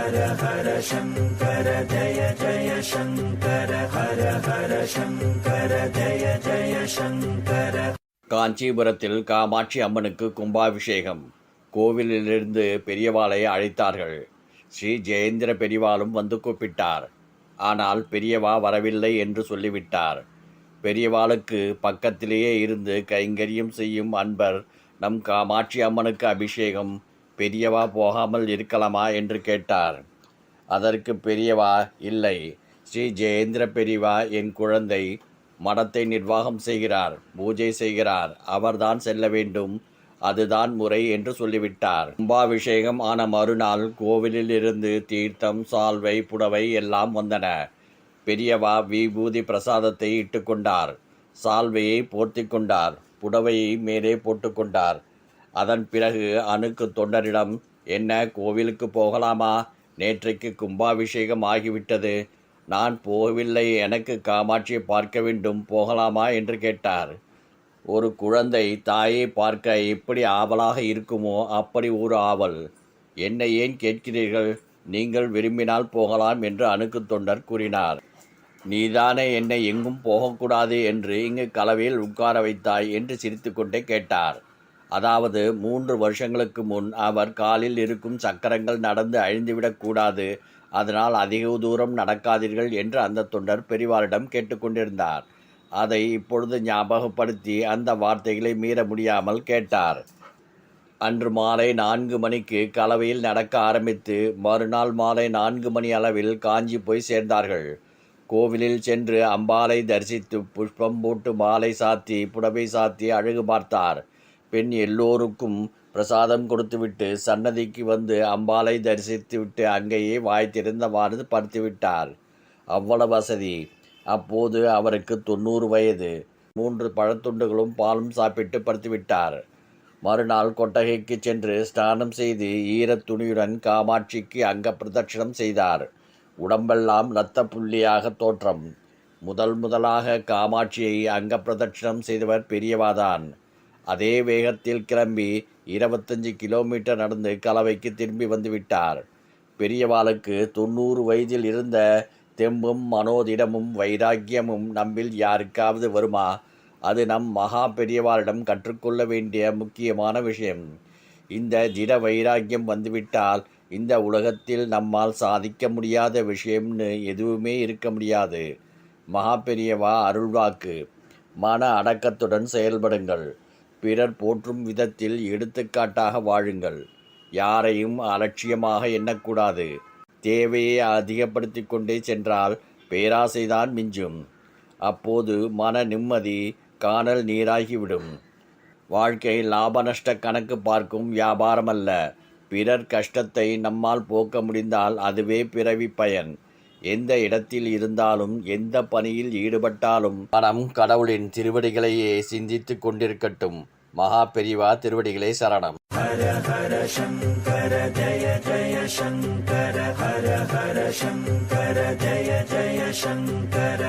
ஹர ஹர சங்கர ஜய ஜய சங்கர ஹர ஹர சங்கர ஜய ஜய சங்கர. காஞ்சிபுரத்தில் காமாட்சி அம்மனுக்கு கும்பாபிஷேகம். கோவிலிலிருந்து பெரியவாளை அழைத்தார்கள். ஸ்ரீ ஜெயேந்திர பெரியவாளும் வந்து கூப்பிட்டார். ஆனால் பெரியவா வரவில்லை என்று சொல்லிவிட்டார். பெரியவாளுக்கு பக்கத்திலேயே இருந்து கைங்கரியம் செய்யும் அன்பர், நம் காமாட்சி அம்மனுக்கு அபிஷேகம், பெரியவா போகாமல் இருக்கலாமா என்று கேட்டார். அதற்கு பெரியவா, இல்லை, ஸ்ரீ ஜெயேந்திர பெரியவா என் குழந்தை, மடத்தை நிர்வாகம் செய்கிறார், பூஜை செய்கிறார், அவர்தான் செல்ல வேண்டும், அதுதான் முறை என்று சொல்லிவிட்டார். கும்பாபிஷேகம் ஆன மறுநாள் கோவிலில் இருந்து தீர்த்தம், சால்வை, புடவை எல்லாம் வந்தன. பெரியவா விபூதி பிரசாதத்தை இட்டுக்கொண்டார். சால்வையை போர்த்தி கொண்டார். புடவையை மேலே போட்டுக்கொண்டார். அதன் பிறகு அணுக்கு தொண்டரிடம், என்ன கோவிலுக்கு போகலாமா? நேற்றைக்கு கும்பாபிஷேகம் ஆகிவிட்டது, நான் போகவில்லை, எனக்கு காமாட்சியை பார்க்க வேண்டும், போகலாமா என்று கேட்டார். ஒரு குழந்தை தாயை பார்க்க எப்படி ஆவலாக இருக்குமோ அப்படி ஒரு ஆவல். என்னை ஏன் கேட்கிறீர்கள்? நீங்கள் விரும்பினால் போகலாம் என்று அணுக்கு தொண்டர் கூறினார். நீதானே என்னை எங்கும் போகக்கூடாது என்று இங்கு கலவையில் உட்கார வைத்தாய் என்று சிரித்துக்கொண்டே கேட்டார். அதாவது 3 வருஷங்களுக்கு முன் அவர் காலில் இருக்கும் சக்கரங்கள் நடந்து அழிந்துவிடக்கூடாது, அதனால் அதிக தூரம் நடக்காதீர்கள் என்று அந்த தொண்டர் பெரியவாரிடம் கேட்டுக்கொண்டிருந்தார். அதை இப்பொழுது ஞாபகப்படுத்தி அந்த வார்த்தைகளை மீற முடியாமல் கேட்டார். அன்று மாலை 4 மணிக்கு கலவையில் நடக்க ஆரம்பித்து மறுநாள் மாலை 4 மணி அளவில் காஞ்சி போய் சேர்ந்தார்கள். கோவிலில் சென்று அம்பாளை தரிசித்து புஷ்பம் போட்டு மாலை சாத்தி புடவை சாத்தி அழகு பார்த்தார். பெண் எல்லோருக்கும் பிரசாதம் கொடுத்துவிட்டு சன்னதிக்கு வந்து அம்பாளை தரிசித்துவிட்டு அங்கேயே வாய் திறந்தவாறு படுத்துவிட்டார். அவ்வளவு வசதி. அப்போது அவருக்கு 90 வயது. 3 பழத்துண்டுகளும் பாலும் சாப்பிட்டு படுத்துவிட்டார். மறுநாள் கொட்டகைக்கு சென்று ஸ்நானம் செய்து ஈரத் துணியுடன் காமாட்சிக்கு அங்க பிரதட்சணம் செய்தார். உடம்பெல்லாம் இரத்த புள்ளியாக தோற்றம். முதலாக காமாட்சியை அங்க பிரதட்சணம் செய்தவர் பெரியவாதான். அதே வேகத்தில் கிளம்பி 25 கிலோமீட்டர் நடந்து கலவைக்கு திரும்பி வந்துவிட்டார். பெரியவாளுக்கு 90 வயதில் இருந்த தெம்பும் மனோதிடமும் வைராக்கியமும் நம்மில் யாருக்காவது வருமா? அது நம் மகா பெரியவாளிடம் கற்றுக்கொள்ள வேண்டிய முக்கியமான விஷயம். இந்த திட வைராக்கியம் வந்துவிட்டால் இந்த உலகத்தில் நம்மால் சாதிக்க முடியாத விஷயம்னு எதுவுமே இருக்க முடியாது. மகா பெரியவா அருள்வாக்கு. மன அடக்கத்துடன் செயல்படுங்கள். பிறர் போற்றும் விதத்தில் எடுத்துக்காட்டாக வாழுங்கள். யாரையும் அலட்சியமாக எண்ணக்கூடாது. தேவையை அதிகப்படுத்தி கொண்டே சென்றால் பேராசைதான் மிஞ்சும். அப்போது மன நிம்மதி காணல் நீராகிவிடும். வாழ்க்கை லாப நஷ்ட கணக்கு பார்க்கும் வியாபாரம் அல்ல. பிறர் கஷ்டத்தை நம்மால் போக்க முடிந்தால் அதுவே பிறவி பயன். எந்த இடத்தில் இருந்தாலும் எந்த பணியில் ஈடுபட்டாலும் மனம் கடவுளின் திருவடிகளையே சிந்தித்து கொண்டிருக்கட்டும். மகா பெரியவா திருவடிகளே சரணம். ஹர ஹர சங்கர ஜய ஜய சங்கர ஹர ஹர சங்கர ஜய ஜய சங்கர.